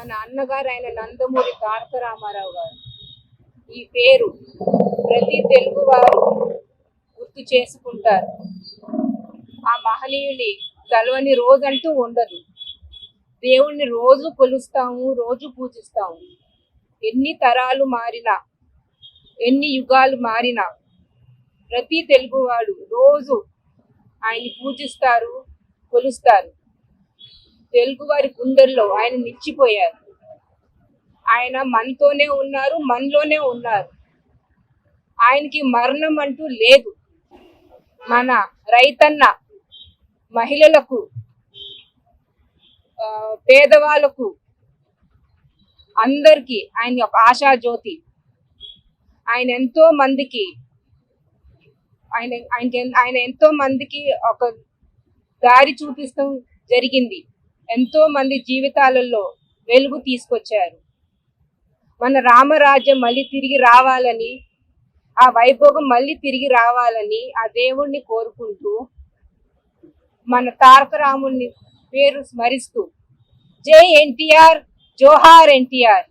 మన అన్నగారు ఆయన నందమూరి తారక రామారావు గారు. ఈ పేరు ప్రతి తెలుగు వారు గుర్తు చేసుకుంటారు. ఆ మహనీయుని కలవని రోజంటూ ఉండదు. దేవుణ్ణి రోజు కొలుస్తాము, రోజు పూజిస్తాము. ఎన్ని తరాలు మారినా, ఎన్ని యుగాలు మారినా ప్రతి తెలుగువాడు రోజు ఆయన్ని పూజిస్తారు, కొలుస్తారు. తెలుగువారి గుండెల్లో ఆయన నిలిచిపోయారు. ఆయన మనతోనే ఉన్నారు, మనలోనే ఉన్నారు. ఆయనకి మరణం అంటూ లేదు. మన రైతన్న మహిళలకు, పేదవాళ్ళకు అందరికీ ఆయన ఒక ఆశాజ్యోతి. ఆయన ఎంతో మందికి ఆయన ఎంతో మందికి ఒక దారి చూపిస్తాం జరిగింది. ఎంతో మంది జీవితాలలో వెలుగు తీసుకొచ్చారు. మన రామరాజ్యం మళ్ళీ తిరిగి రావాలని, ఆ వైభోగం మళ్ళీ తిరిగి రావాలని ఆ దేవుణ్ణి కోరుకుంటూ మన తారక రాముని పేరు స్మరిస్తూ జై ఎన్టీఆర్, జోహార్ ఎన్టీఆర్.